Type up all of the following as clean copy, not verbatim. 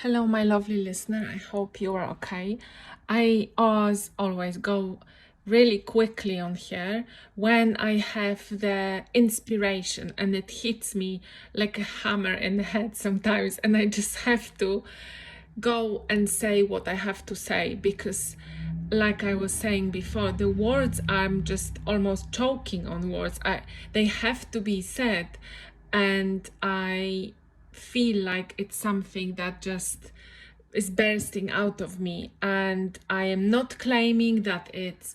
Hello, my lovely listener. I hope you are okay. I always go really quickly on here when I have the inspiration and it hits me like a hammer in the head sometimes, and I just have to go and say what I have to say because, like I was saying before, the words, I'm just almost choking on words. They have to be said, and I feel like it's something that just is bursting out of me, and I am not claiming that it's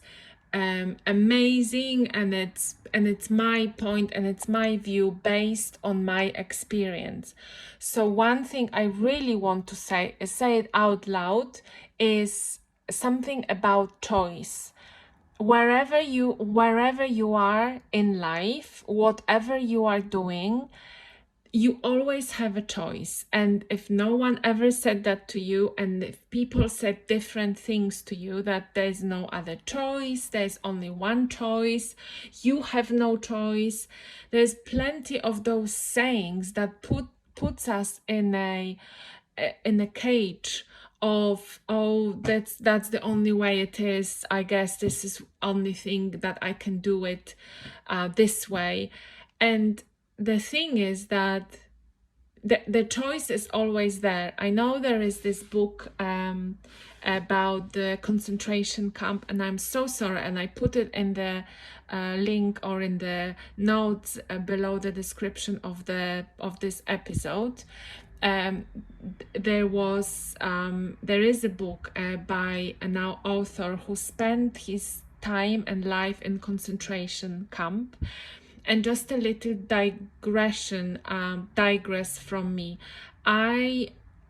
amazing, and it's my point and it's my view based on my experience. So one thing I really want to say it out loud is something about choice. Wherever you are in life, whatever you are doing, you always have a choice. And if no one ever said that to you, and if people said different things to you, that there's no other choice, there's only one choice, you have no choice, there's plenty of those sayings that puts us in a cage of, oh, that's the only way it is, I guess this is only thing that I can do it this way. And the thing is that the choice is always there. I know there is this book about the concentration camp, and I'm so sorry, and I put it in the link or in the notes below the description of this episode. There is a book by a now author who spent his time and life in concentration camp. And just a little digress from me.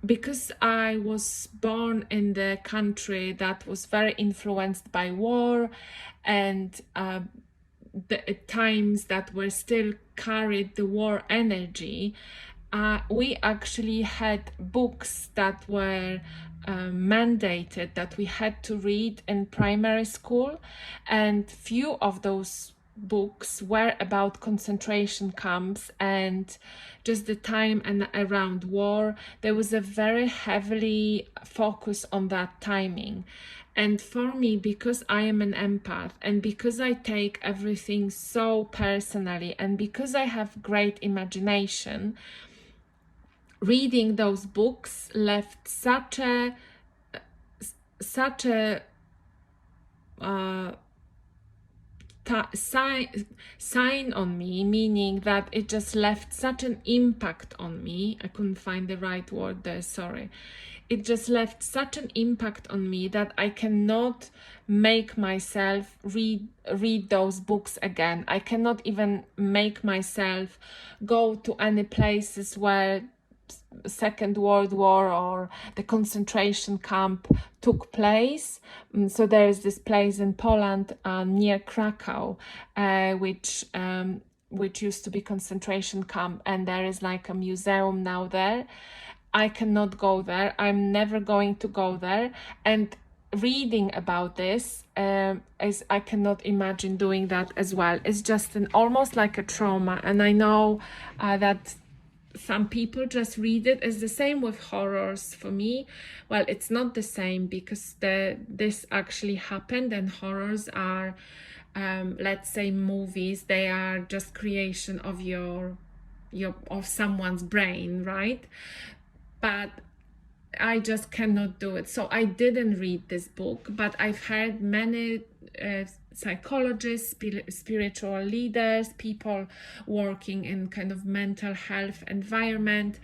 Because I was born in the country that was very influenced by war, and the times that were still carried the war energy, we actually had books that were mandated that we had to read in primary school, and few of those books were about concentration camps and just the time and around war. There was a very heavily focus on that timing. And for me, because I am an empath, and because I take everything so personally, and because I have great imagination, reading those books left such a sign on me, meaning that it just left such an impact on me. I couldn't find the right word there, sorry. It just left such an impact on me that I cannot make myself read those books again. I cannot even make myself go to any places where Second World War or the concentration camp took place. So there is this place in Poland near Krakow, which used to be concentration camp, and there is like a museum now there. I cannot go there. I'm never going to go there. And reading about this is, I cannot imagine doing that as well. It's just almost like a trauma. And I know that some people just read it. It's the same with horrors for me. Well, it's not the same because this actually happened, and horrors are, let's say, movies. They are just creation of of someone's brain, right? But I just cannot do it. So I didn't read this book, but I've heard many psychologists, spiritual leaders, people working in kind of mental health environment,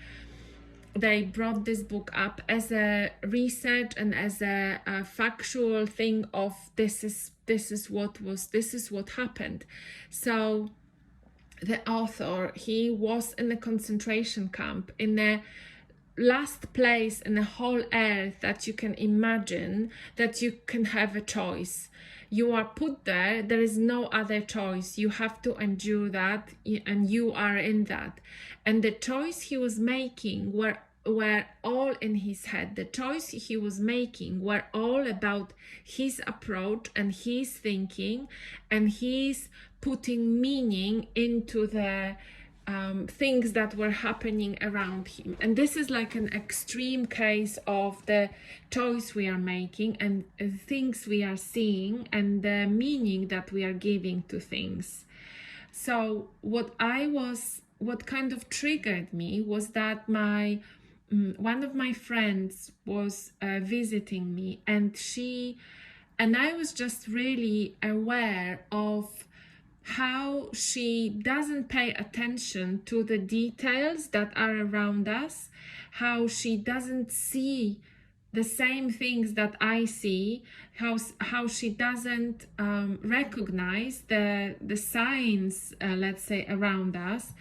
they brought this book up as a research and as a factual thing of this is what happened. So the author, he was in a concentration camp in the last place in the whole earth that you can imagine, that you can have a choice. You are put there, there is no other choice. You have to endure that, and you are in that. And the choice he was making were all in his head. The choice he was making were all about his approach and his thinking, and his putting meaning into the things that were happening around him. And this is like an extreme case of the choice we are making and things we are seeing and the meaning that we are giving to things. So what kind of triggered me was that one of my friends was visiting me, and I was just really aware of how she doesn't pay attention to the details that are around us, how she doesn't see the same things that I see, how she doesn't recognize the signs, let's say, around us,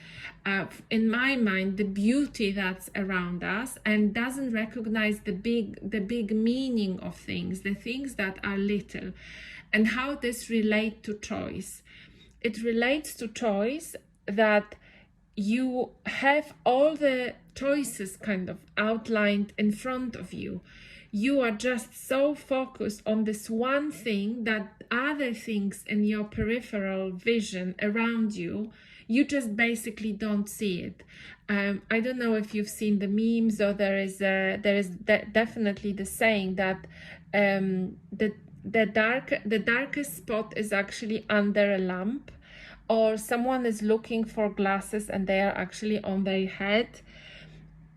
in my mind, the beauty that's around us, and doesn't recognize the big meaning of things, the things that are little, and how this relate to choice. It relates to choice that you have all the choices kind of outlined in front of you. You are just so focused on this one thing that other things in your peripheral vision around you, you just basically don't see it. I don't know if you've seen the memes, or there is definitely the saying that the darkest spot is actually under a lamp, or someone is looking for glasses and they are actually on their head.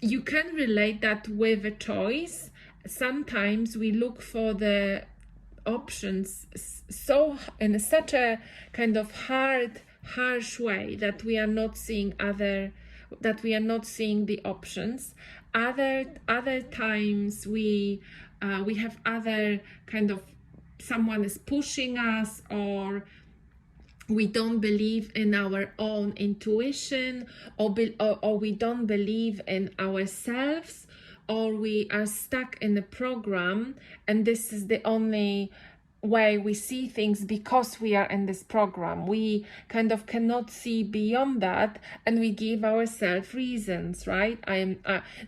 You can relate that with a choice. Sometimes we look for the options in such a kind of harsh way that we are not seeing the options. Other times we have other kind of, someone is pushing us, or we don't believe in our own intuition, or we don't believe in ourselves, or we are stuck in a program, and this is the only way we see things because we are in this program. We kind of cannot see beyond that, and we give ourselves reasons, right?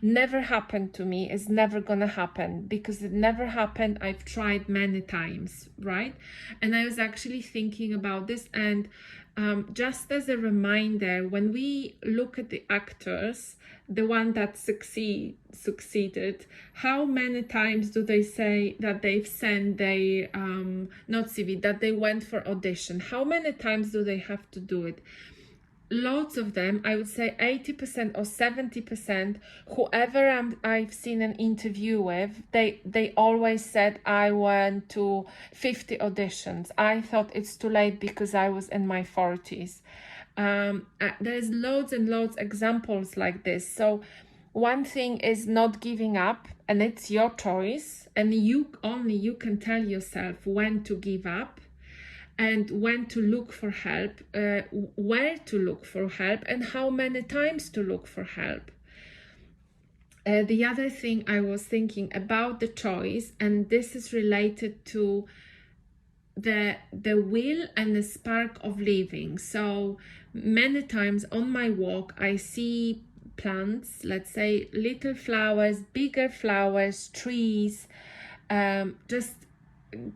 Never happened to me, it's never gonna happen because it never happened. I've tried many times, right? And I was actually thinking about this, and just as a reminder, when we look at the actors, the one that succeeded, how many times do they say that they've sent their not CV, that they went for audition? How many times do they have to do it? Lots of them. I would say 80% or 70%, whoever I've seen an interview with, they always said, I went to 50 auditions. I thought it's too late because I was in my 40s. There's loads and loads examples like this. So one thing is not giving up, and it's your choice, and you can tell yourself when to give up and when to look for help, where to look for help, and how many times to look for help. The other thing I was thinking about the choice, and this is related to the will and the spark of living. So many times on my walk, I see plants, let's say little flowers, bigger flowers, trees, just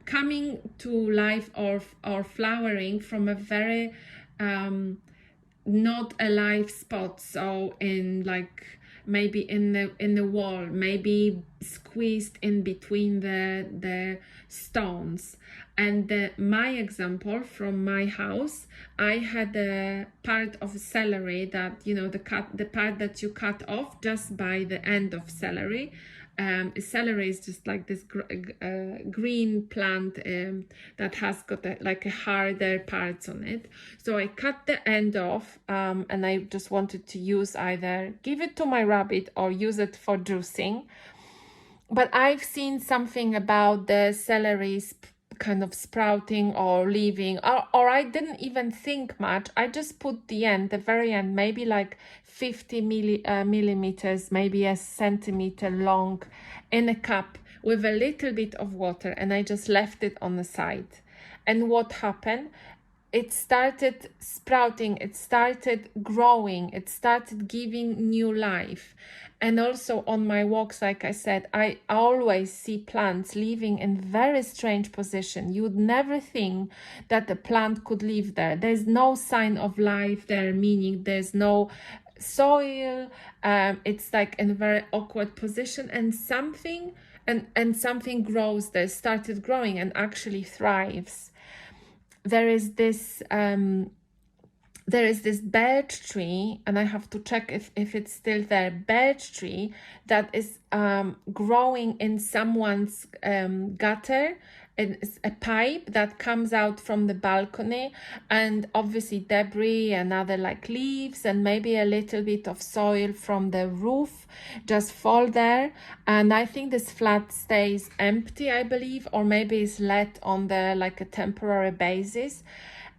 coming to life or flowering from a very not alive spot. So in like maybe in the wall, maybe squeezed in between the stones. And my example from my house, I had a part of celery that, the part that you cut off just by the end of celery. Celery is just like this green plant that has got a harder parts on it. So I cut the end off, and I just wanted to either give it to my rabbit or use it for juicing. But I've seen something about the celery kind of sprouting or leaving, or I didn't even think much. I just put the very end, maybe like 50 millimeters, maybe a centimeter long, in a cup with a little bit of water, and I just left it on the side. And what happened? it started sprouting, it started growing, it started giving new life. And also on my walks, like I said, I always see plants living in very strange position. You would never think that a plant could live there. There's no sign of life there, meaning there's no soil. It's like in a very awkward position, and something grows there, started growing and actually thrives. There is this birch tree, and I have to check if it's still there, birch tree that is growing in someone's gutter. It's a pipe that comes out from the balcony, and obviously debris and other like leaves and maybe a little bit of soil from the roof just fall there. And I think this flat stays empty, I believe, or maybe it's let on the like a temporary basis.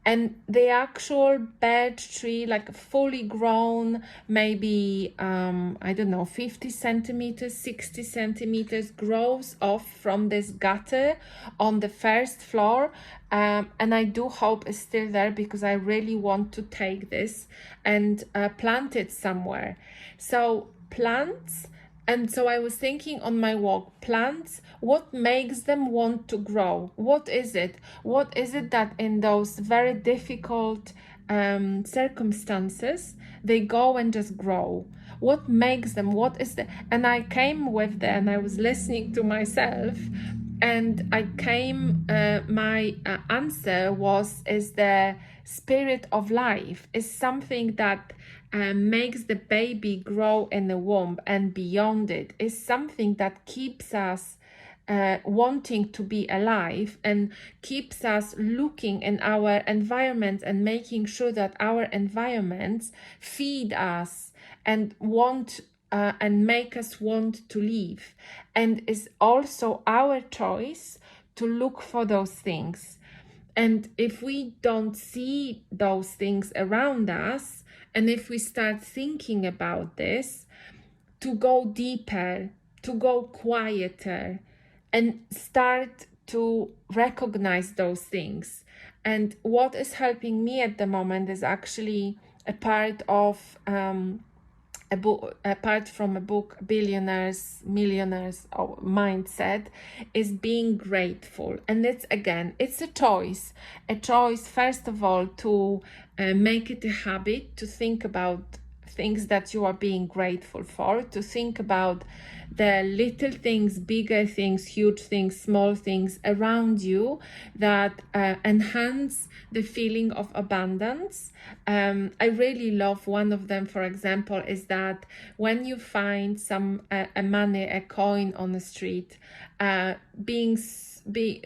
And the actual birch tree, like fully grown, maybe, I don't know, 50 centimeters, 60 centimeters, grows off from this gutter on the first floor. And I do hope it's still there, because I really want to take this and plant it somewhere. So plants. And so I was thinking on my walk, plants, what makes them want to grow? What is it? What is it that in those very difficult circumstances, they go and just grow? What makes them? What is the? And I came with that, and I was listening to myself, and my answer is the spirit of life, is something that makes the baby grow in the womb and beyond it, is something that keeps us wanting to be alive and keeps us looking in our environment and making sure that our environments feed us and and make us want to live. And is also our choice to look for those things. And if we don't see those things around us, and if we start thinking about this, to go deeper, to go quieter, and start to recognize those things. And what is helping me at the moment is actually a part of a book, apart from a book, Billionaires, Millionaires Mindset, is being grateful. And it's a choice first of all to make it a habit to think about things that you are being grateful for, to think about the little things, bigger things, huge things, small things around you that enhance the feeling of abundance. I really love one of them, for example, is that when you find a money, a coin on the street,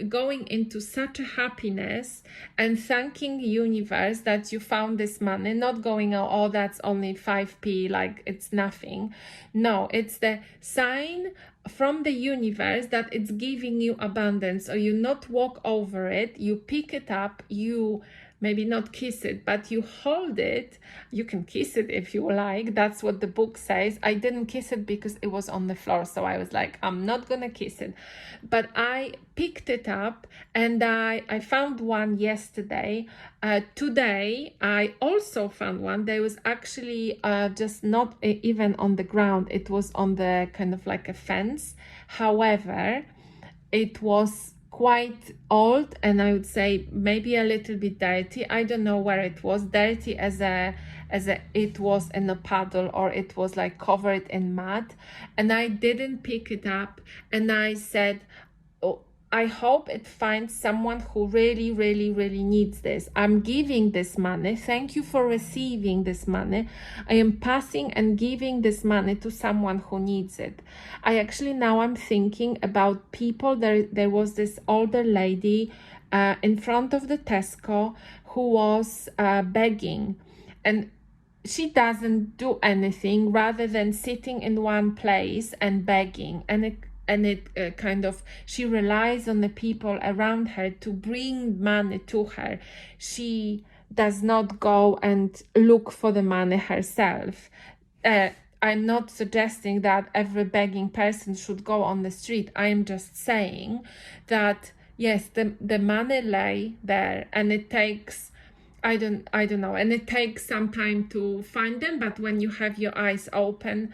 going into such a happiness and thanking the universe that you found this money, not going, oh, that's only 5p, like it's nothing. No, it's the sign from the universe that it's giving you abundance. So you not walk over it, you pick it up, you maybe not kiss it, but you hold it. You can kiss it if you like. That's what the book says. I didn't kiss it because it was on the floor. So I was like, I'm not gonna kiss it. But I picked it up, and I found one yesterday. Today, I also found one. There was actually just not even on the ground. It was on the kind of like a fence. However, it was quite old, and I would say maybe a little bit dirty. I don't know where it was. Dirty as it was in a puddle, or it was like covered in mud. And I didn't pick it up, and I said, oh, I hope it finds someone who really, really, really needs this. I'm giving this money. Thank you for receiving this money. I am passing and giving this money to someone who needs it. Now I'm thinking about people. There was this older lady in front of the Tesco who was begging, and she doesn't do anything rather than sitting in one place and begging. She relies on the people around her to bring money to her. She does not go and look for the money herself. I'm not suggesting that every begging person should go on the street. I am just saying that, yes, the money lay there, and it takes I don't know, and it takes some time to find them, but when you have your eyes open,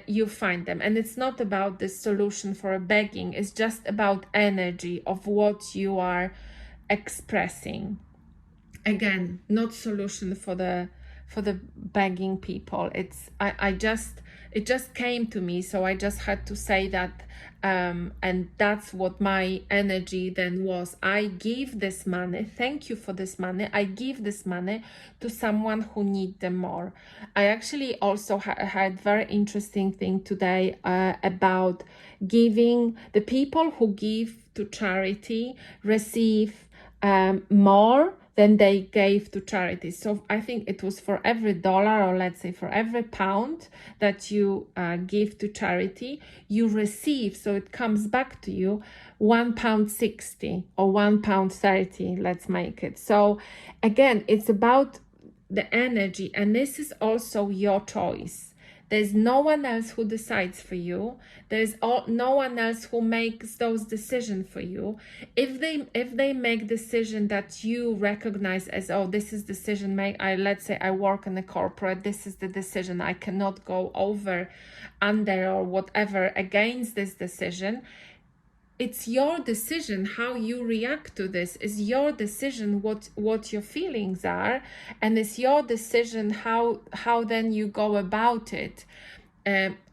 you find them. And it's not about the solution for a begging, it's just about energy of what you are expressing. Again, not solution for the begging people. It just came to me, so I just had to say that. And that's what my energy then was. I give this money, thank you for this money, I give this money to someone who needs them more. I actually also had very interesting thing today about giving. The people who give to charity receive more than they gave to charity. So I think it was for every dollar, or let's say for every pound that you give to charity, you receive, so it comes back to you, £1.60 or £1.30, let's make it. So again, it's about the energy, and this is also your choice. There's no one else who decides for you. There's no one else who makes those decisions for you. If they make decision that you recognize as, oh, this is decision make. Let's say I work in a corporate. This is the decision. I cannot go over, under, or whatever against this decision. It's your decision how you react to this. It's your decision what your feelings are, and it's your decision how then you go about it.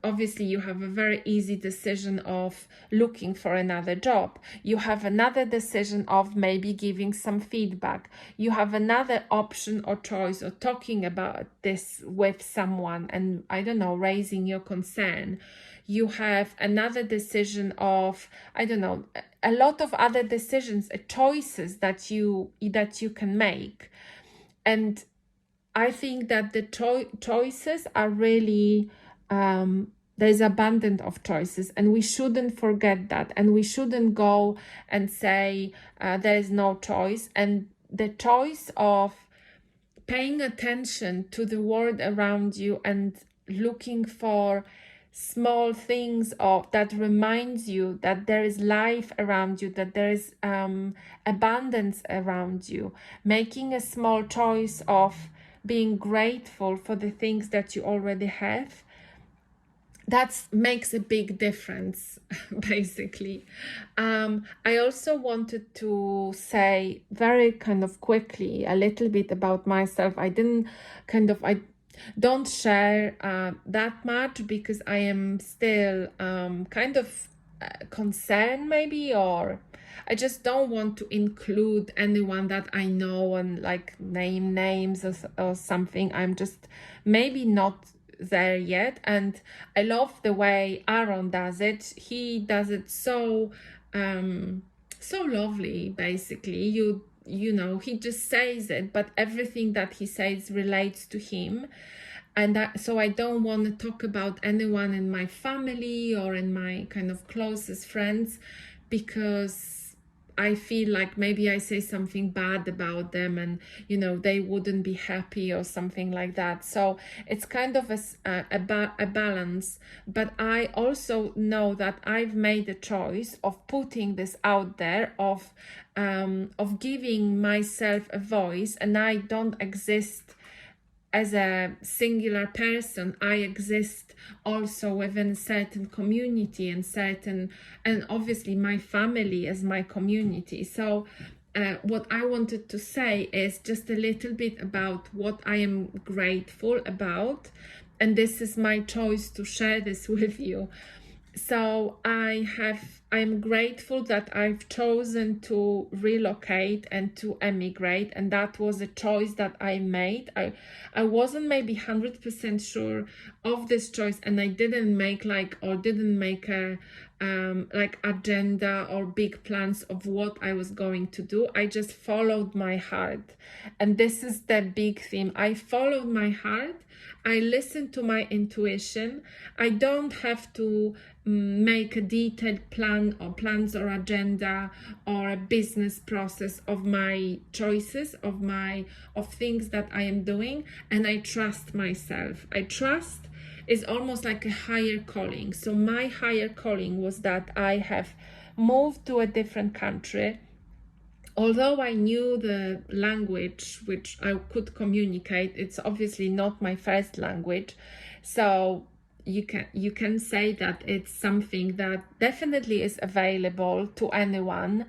Obviously, you have a very easy decision of looking for another job. You have another decision of maybe giving some feedback. You have another option or choice of talking about this with someone and, I don't know, raising your concern. You have another decision of, I don't know, a lot of other decisions, choices that you can make. And I think that the choices are really, there's abundance of choices, and we shouldn't forget that, and we shouldn't go and say there is no choice. And the choice of paying attention to the world around you and looking for small things that reminds you that there is life around you, that there is abundance around you, making a small choice of being grateful for the things that you already have, that makes a big difference, basically. I also wanted to say very kind of quickly a little bit about myself. I don't share that much because I am still kind of concerned, maybe, or I just don't want to include anyone that I know and like name names or something. I'm just maybe not there yet. And I love the way Aaron does it. He does it so lovely, basically. You know, he just says it, but everything that he says relates to him. And so I don't want to talk about anyone in my family or in my kind of closest friends, because I feel like maybe I say something bad about them and, you know, they wouldn't be happy or something like that. So it's kind of a balance. But I also know that I've made a choice of putting this out there, of giving myself a voice, and I don't exist as a singular person. I exist also within a certain community and obviously my family as my community. So what I wanted to say is just a little bit about what I am grateful about, and this is my choice to share this with you. So I'm grateful that I've chosen to relocate and to emigrate, and that was a choice that I made. I wasn't maybe 100% sure of this choice, and I didn't make a agenda or big plans of what I was going to do. I just followed my heart, and this is the big theme. I followed my heart. I listened to my intuition. I don't have to make a detailed plans or agenda or a business process of my choices, of things that I am doing, and I trust myself. I trust is almost like a higher calling. So my higher calling was that I have moved to a different country although I knew the language which I could communicate, it's obviously not my first language. So you can say that it's something that definitely is available to anyone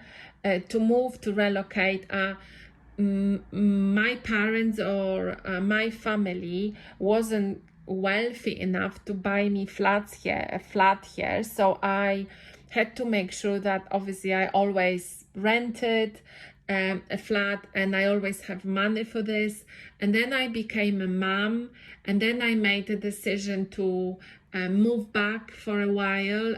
to move, to relocate. My parents or my family wasn't wealthy enough to buy me a flat here, so I had to make sure that obviously I always rented a flat, and I always have money for this. And then I became a mom, and then I made a decision to move back for a while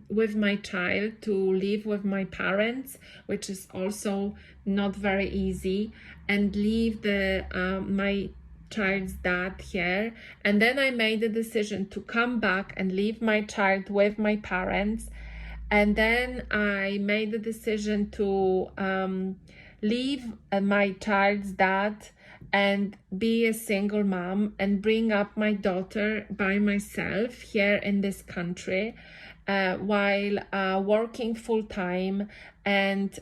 with my child, to live with my parents, which is also not very easy, and leave the my child's dad here. And then I made a decision to come back and leave my child with my parents. And then I made the decision to leave my child's dad and be a single mom and bring up my daughter by myself here in this country, while working full time and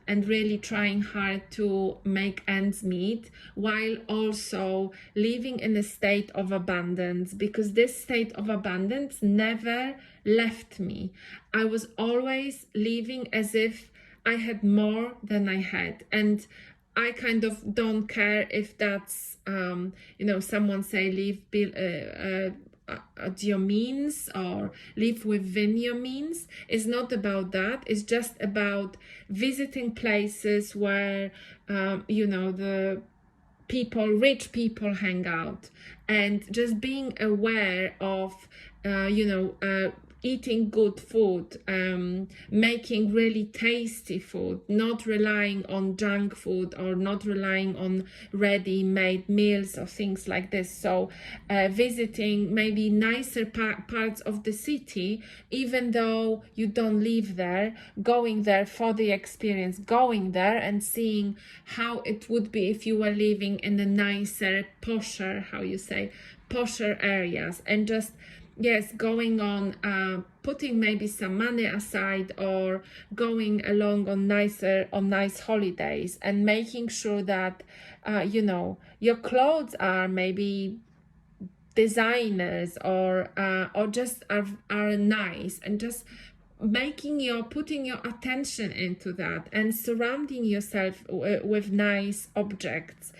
really trying hard to make ends meet, while also living in a state of abundance, because this state of abundance never left me. I was always living as if I had more than I had. And I kind of don't care if that's, someone say live at your means or live within your means. It's not about that. It's just about visiting places where, the rich people hang out, and just being aware of, eating good food, making really tasty food, not relying on junk food or not relying on ready-made meals or things like this. So visiting maybe nicer parts of the city, even though you don't live there, going there for the experience, going there and seeing how it would be if you were living in the nicer, posher areas, and just going on, putting maybe some money aside, or going along on nice holidays, and making sure that your clothes are maybe designers or just are nice, and just putting your attention into that, and surrounding yourself with nice objects.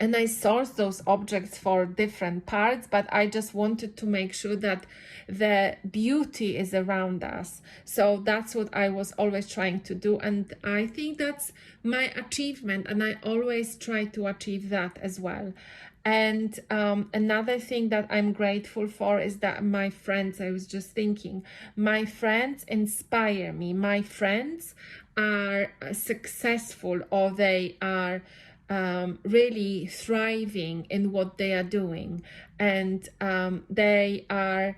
And I sourced those objects for different parts, but I just wanted to make sure that the beauty is around us. So that's what I was always trying to do. And I think that's my achievement. And I always try to achieve that as well. And another thing that I'm grateful for is that my friends, I was just thinking, my friends inspire me. My friends are successful, or they are really thriving in what they are doing, and they are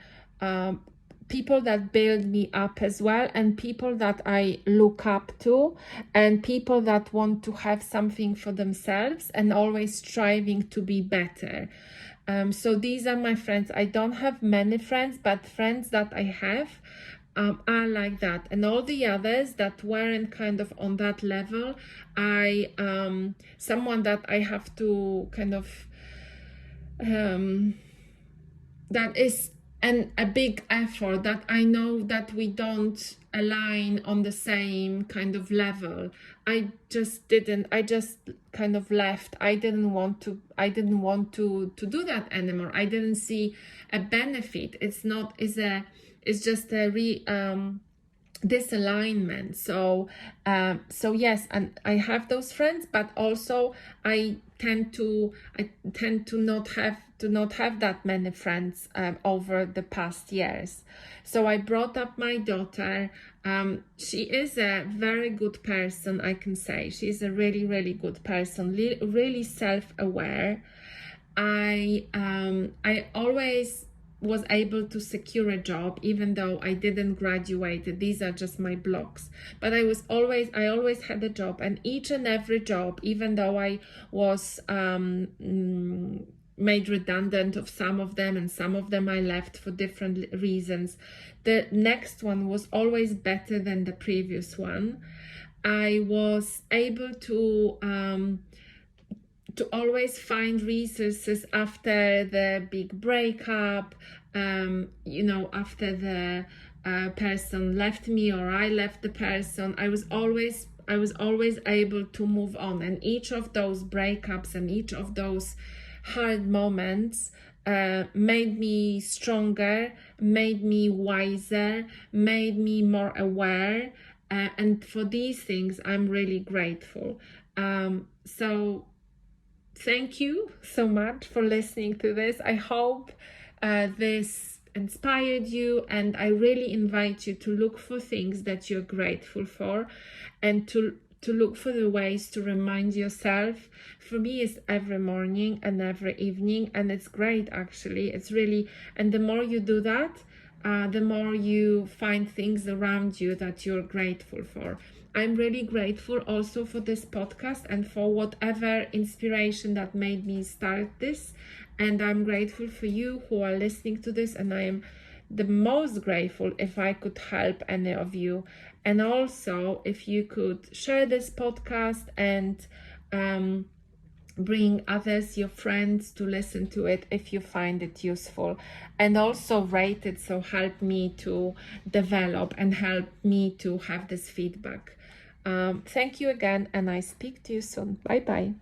people that build me up as well, and people that I look up to, and people that want to have something for themselves and always striving to be better. So these are my friends. I don't have many friends, but friends that I have are like that. And all the others that weren't kind of on that level, someone that I have to kind of that is a big effort, that I know that we don't align on the same kind of level. I just kind of left. I didn't want to do that anymore. I didn't see a benefit. It's just a disalignment. So yes, and I have those friends, but also I tend to not have that many friends over the past years. So I brought up my daughter. She is a very good person, I can say. She's a really, really good person, really self-aware. I always was able to secure a job, even though I didn't graduate. These are just my blocks, but I always had a job, and each and every job, even though I was made redundant of some of them, and some of them I left for different reasons, the next one was always better than the previous one. I was able to always find resources after the big breakup, after the person left me or I left the person. I was always able to move on, and each of those breakups and each of those hard moments made me stronger, made me wiser, made me more aware, and for these things I'm really grateful. So thank you so much for listening to this. I hope this inspired you, and I really invite you to look for things that you're grateful for, and to look for the ways to remind yourself. For me, it's every morning and every evening, and it's great actually. It's really, and the more you do that, the more you find things around you that you're grateful for. I'm really grateful also for this podcast and for whatever inspiration that made me start this. And I'm grateful for you who are listening to this, and I am the most grateful if I could help any of you. And also if you could share this podcast and bring others, your friends, to listen to it if you find it useful, and also rate it, so help me to develop and help me to have this feedback. Thank you again, and I speak to you soon. Bye bye.